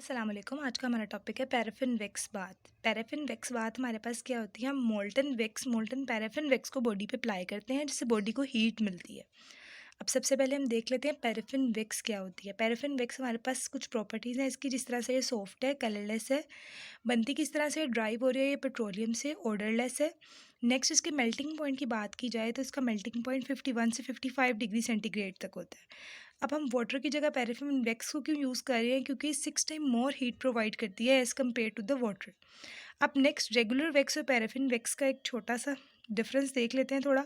अस्सलाम वालेकुम। आज का हमारा टॉपिक है paraffin wax bath. Paraffin wax bath हमारे पास क्या होती है, हम मोल्टन पैराफिन वैक्स को बॉडी पे अप्लाई करते हैं जिससे बॉडी को हीट मिलती है। अब सबसे पहले हम देख लेते हैं पैराफिन वैक्स क्या होती है। पैराफिन वैक्स हमारे पास कुछ प्रॉपर्टीज़ हैं इसकी, जिस तरह से ये सॉफ्ट है, कलरलेस है, बनती किस तरह से, ड्राई हो रही है, ये पेट्रोलियम से, ओडरलेस है। नेक्स्ट इसके मेल्टिंग पॉइंट की बात की जाए तो इसका मेल्टिंग पॉइंट 51 से 55 डिग्री सेंटीग्रेड तक होता है। अब हम वाटर की जगह पैराफिन वैक्स को क्यों यूज़ कर रहे हैं, क्योंकि 6 टाइम मोर हीट प्रोवाइड करती है as compare to the water. अब नेक्स्ट रेगुलर वैक्स और पैराफिन वैक्स का एक छोटा सा डिफरेंस देख लेते हैं थोड़ा।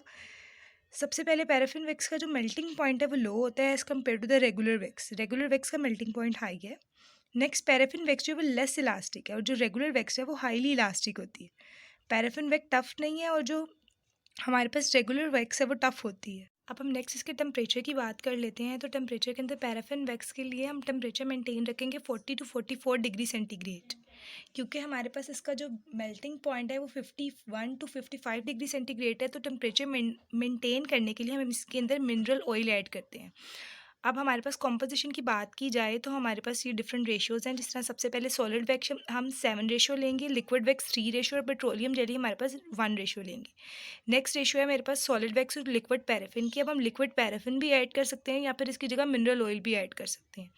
सबसे पहले पैराफिन वैक्स का जो मेल्टिंग पॉइंट है वो लो होता है as compare to the regular wax. Regular wax का मेल्टिंग पॉइंट हाई है। नेक्स्ट पैराफिन वैक्स जो है वो लेस इलास्टिक है और जो रेगुलर वैक्स है वो हाईली इलास्टिक होती है। पैराफिन वैक्स टफ नहीं है और जो हमारे पास रेगुलर वैक्स है वो टफ होती है। अब हम नेक्स्ट इसके टेम्परेचर की बात कर लेते हैं। तो टेम्परेचर के अंदर पैराफिन वैक्स के लिए हम टेम्परेचर मेंटेन रखेंगे 40 टू 44 डिग्री सेंटीग्रेड, क्योंकि हमारे पास इसका जो मेल्टिंग पॉइंट है वो 51 टू 55 डिग्री सेंटीग्रेड है। तो टेम्परेचर मेंटेन करने के लिए हम इसके अंदर मिनरल ऑयल ऐड करते हैं। अब हमारे पास कॉम्पोजिशन की बात की जाए तो हमारे पास ये डिफरेंट रेशियोज़ हैं। जिस तरह सबसे पहले सॉलिड वैक्स हम 7 रेशियो लेंगे, लिक्विड वैक्स 3 रेशियो और पेट्रोलियम जेली हमारे पास 1 रेशियो लेंगे। नेक्स्ट रेशियो है मेरे पास सॉलिड वैक्स और लिक्विड पैराफिन की। अब हम लिक्विड पैराफिन भी ऐड कर सकते हैं या फिर इसकी जगह मिनरल ऑयल भी ऐड कर सकते हैं।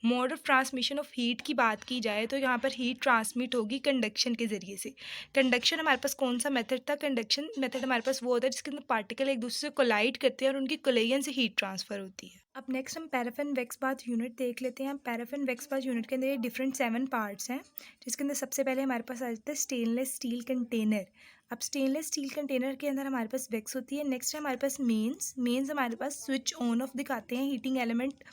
Mode of transmission of heat की बात की जाए तो यहाँ पर हीट ट्रांसमिट होगी कंडक्शन के ज़रिए से। कंडक्शन हमारे पास कौन सा मेथड था? कंडक्शन मेथड हमारे पास वो होता है जिसके अंदर पार्टिकल एक दूसरे से कोलाइड करते हैं और उनकी कोलिजन से हीट ट्रांसफ़र होती है। अब नेक्स्ट हम पैराफिन वैक्स बाथ यूनिट देख लेते हैं। पैराफिन वैक्स बाथ यूनिट के अंदर ये डिफरेंट 7 पार्ट्स हैं, जिसके अंदर सबसे पहले हमारे पास आ जाता है स्टेनलेस स्टील कंटेनर। अब स्टेनलेस स्टील कंटेनर के अंदर हमारे पास वैक्स होती है। नेक्स्ट है हमारे पास मेंस हमारे पास स्विच ऑन ऑफ दिखाते हैं, हीटिंग एलिमेंट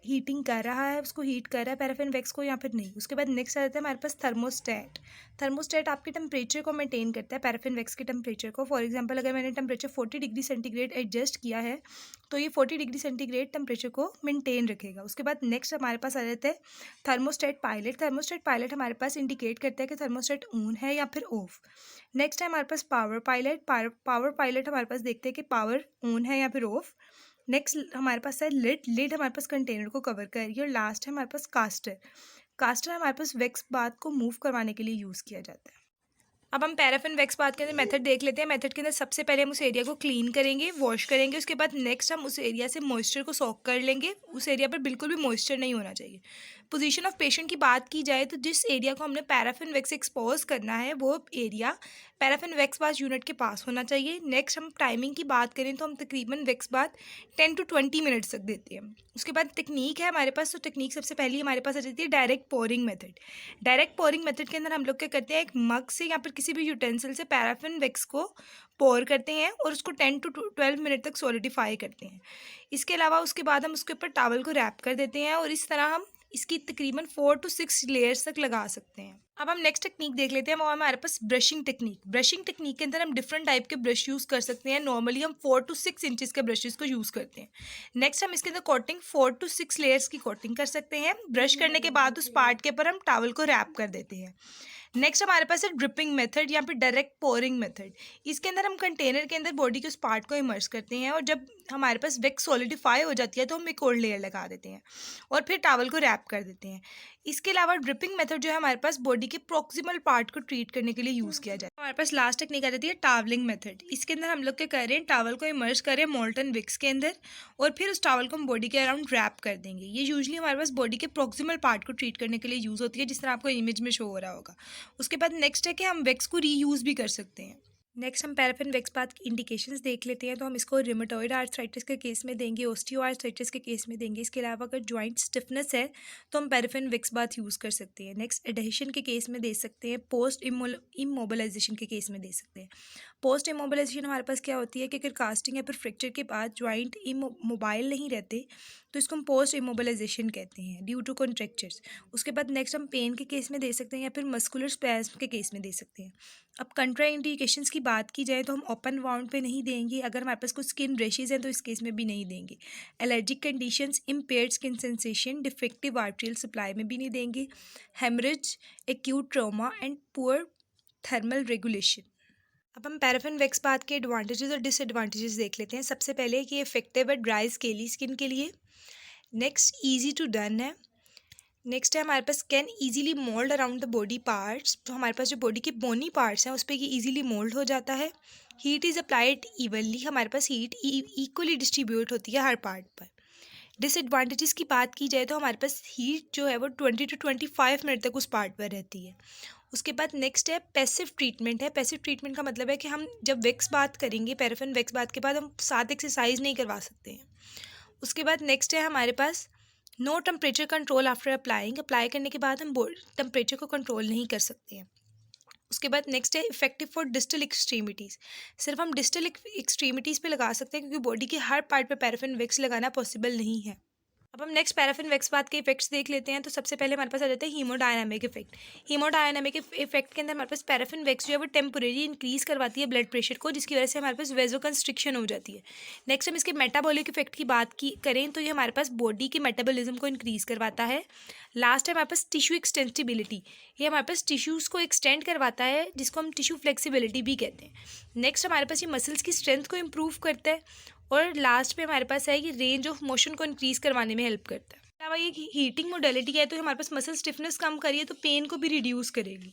हीटिंग कर रहा है, उसको हीट कर रहा है पैराफिन वैक्स को, या फिर नहीं। उसके बाद नेक्स्ट आ जाता है हमारे पास थर्मोस्टेट। थर्मोस्टेट आपके टेम्परेचर को मेंटेन करता है, पैराफिन वैक्स के टेम्परेचर को। फॉर एग्जांपल अगर मैंने टेम्परेचर 40 डिग्री सेंटीग्रेड एडजस्ट किया है तो ये 40 डिग्री सेंटीग्रेड टेम्परेचर को मेंटेन रखेगा। उसके बाद नेक्स्ट हमारे पास आ जाता है थर्मोस्टेट पायलट। थर्मोस्टेट पायलट हमारे पास इंडिकेट करता है कि थर्मोस्टेट ऑन है या फिर ऑफ। नेक्स्ट है हमारे पास पावर पायलट। पावर पायलट हमारे पास देखते हैं कि पावर ऑन है या फिर ऑफ। नेक्स्ट हमारे पास है लिड। लिड हमारे पास कंटेनर को कवर कर रही है। और लास्ट है हमारे पास कास्टर। कास्टर हमारे पास वैक्स बाथ को मूव करवाने के लिए यूज़ किया जाता है। अब हम पैराफिन वैक्स बाथ के अंदर मेथड देख लेते हैं। मेथड के अंदर सबसे पहले हम उस एरिया को क्लीन करेंगे, वॉश करेंगे। उसके बाद नेक्स्ट हम उस एरिया से मॉइस्चर को सॉक कर लेंगे। उस एरिया पर बिल्कुल भी मॉइस्चर नहीं होना चाहिए। पोजीशन ऑफ पेशेंट की बात की जाए तो जिस एरिया को हमने पैराफिन वैक्स एक्सपोज करना है वो area paraffin wax bath unit के पास होना चाहिए। नेक्स्ट हम टाइमिंग की बात करें तो हम तकरीबन वैक्स बाथ 10 टू 20 मिनट्स तक देते हैं। उसके बाद टेक्निक है हमारे पास। तो टेक्निक सबसे पहली हमारे पास आ जाती है direct pouring method. Direct pouring method के अंदर हम लोग क्या करते हैं, एक मग से या फिर किसी भी यूटेंसिल से पैराफिन वैक्स को पोर करते हैं और उसको 10 टू 12 मिनट तक सॉलिडिफाई करते हैं। इसके अलावा उसके बाद हम उसके ऊपर टॉवल को रैप कर देते हैं और इस तरह हम इसकी तकरीबन 4 टू 6 लेयर्स तक लगा सकते हैं। अब हम नेक्स्ट टेक्निक देख लेते हैं, वो हमारे पास ब्रशिंग टेक्निक। ब्रशिंग टेक्निक के अंदर हम डिफरेंट टाइप के ब्रश यूज़ कर सकते हैं। नॉर्मली हम 4 टू 6 इंचेस के ब्रशेस को यूज़ करते हैं। नेक्स्ट हम इसके अंदर कोटिंग 4 टू 6 लेयर्स की कोटिंग कर सकते हैं। ब्रश करने के बाद उस पार्ट के ऊपर हम टॉवल को रैप कर देते हैं। नेक्स्ट हमारे पास है ड्रिपिंग मेथड या फिर डायरेक्ट पोरिंग मेथड। इसके अंदर हम कंटेनर के अंदर बॉडी के उस पार्ट को इमर्स करते हैं और जब हमारे पास वैक्स सॉलिडिफाई हो जाती है तो हम एक और लेयर लगा देते हैं और फिर टॉवल को रैप कर देते हैं। इसके अलावा ड्रिपिंग मेथड जो है हमारे पास बॉडी के प्रॉक्सिमल पार्ट को ट्रीट करने के लिए यूज़ किया जाता है। हमारे पास लास्ट टेक्निक आ जाती है टावलिंग मेथड। इसके अंदर हम लोग क्या कर रहे हैं, टावल को इमर्स करें मोल्टन विक्स के अंदर और फिर उस टावल को हम बॉडी के अराउंड रैप कर देंगे। ये यूजुअली हमारे पास बॉडी के प्रॉक्सिमल पार्ट को ट्रीट करने के लिए यूज़ होती है, जिस तरह आपको इमेज में शो हो रहा होगा। उसके बाद नेक्स्ट है कि हम वैक्स को रीयूज़ भी कर सकते हैं। नेक्स्ट हम पैराफिन वैक्स बाथ की इंडिकेशंस देख लेते हैं। तो हम इसको रिमेटॉइड आर्थराइटिस के केस में देंगे, ऑस्टियो आर्थराइटिस के केस में देंगे। इसके अलावा अगर जॉइंट स्टिफनेस है तो हम पैराफिन वैक्स बाथ यूज़ कर सकते हैं। नेक्स्ट एडहेशन के केस में दे सकते हैं, पोस्ट इमोबिलाइजेशन के केस में दे सकते हैं। पोस्ट इमोबिलाइजेशन हमारे पास क्या होती है कि अगर कास्टिंग या फिर फ्रैक्चर के बाद जॉइंट मोबाइल नहीं रहते तो इसको हम पोस्ट इमोबिलाइजेशन कहते हैं ड्यू टू कॉन्ट्रैक्चर्स। उसके बाद नेक्स्ट हम पेन के केस में दे सकते हैं या फिर मस्कुलर स्पैज्म के केस में दे सकते हैं। अब कंट्राइंडिकेशंस की बात की जाए तो हम ओपन वाउंड पे नहीं देंगे। अगर हमारे पास कुछ स्किन रेशेज हैं तो इस केस में भी नहीं देंगे। Allergic conditions, impaired skin sensation, defective arterial supply में भी नहीं देंगे। Haemorrhage, acute trauma and poor thermal regulation. अब हम पैराफिन वैक्स बाथ के एडवांटेजेस और डिसएडवांटेजेस देख लेते हैं। सबसे पहले कि इफेक्टिव है ड्राई स्केली स्किन के लिए। नेक्स्ट ईजी टू डन है। नेक्स्ट है हमारे पास can easily mould around the body parts, तो हमारे पास जो बॉडी के बोनी पार्ट्स हैं उस पर ये ईजिली मोल्ड हो जाता है। हीट इज़ अप्लाइड इवनली, हमारे पास हीट इक्वली डिस्ट्रीब्यूट होती है हर पार्ट पर। डिसएडवांटेजेस की बात की जाए तो हमारे पास हीट जो है वो 20 to 25 मिनट तक उस पार्ट पर रहती है। उसके बाद नेक्स्ट है पैसिव ट्रीटमेंट है। पैसिव ट्रीटमेंट का मतलब है कि हम जब वैक्स बाथ करेंगे, पैराफिन वैक्स बाथ के बाद हम साथ एक्सरसाइज नहीं करवा सकते हैं। उसके बाद नेक्स्ट है हमारे पास no temperature control after applying, apply करने के बाद हम टेम्परेचर को कंट्रोल नहीं कर सकते हैं। उसके बाद नेक्स्ट है इफेक्टिव फॉर डिस्टल एक्सट्रीमिटीज़, सिर्फ हम डिस्टल एक्सट्रीमिटीज़ पे लगा सकते हैं क्योंकि बॉडी के हर पार्ट पे पैराफिन वैक्स लगाना पॉसिबल नहीं है। अब हम नेक्स्ट पैराफिन वैक्स बाथ के इफेक्ट्स देख लेते हैं। तो सबसे पहले हमारे पास आ जाता है हीमोडायनामिक इफेक्ट। हीमोडायनामिक इफेक्ट के अंदर हमारे पास पैराफिन वैक्स जो है वो टेम्पोरेरी इंक्रीज करवाती है ब्लड प्रेशर को, जिसकी वजह से हमारे पास वेजोकंस्ट्रिक्शन हो जाती है। नेक्स्ट हम इसके मेटाबॉलिक इफेक्ट की बात की करें तो ये हमारे पास बॉडी के मेटाबॉलिज्म को इंक्रीज करवाता है। लास्ट है हमारे पास टिश्यू एक्सटेंसिबिलिटी, ये हमारे पास टिश्यूज़ को एक्सटेंड करवाता है जिसको हम टिश्यू फ्लेक्सिबिलिटी भी कहते हैं। नेक्स्ट हमारे पास ये मसल्स की स्ट्रेंथ को इम्प्रूव करता है। और लास्ट पे हमारे पास है कि रेंज ऑफ मोशन को इंक्रीज करवाने में हेल्प करता है। अलावा ये हीटिंग मोडेलिटी है तो हमारे पास मसल स्टिफनेस कम करिए तो पेन को भी रिड्यूस करेगी।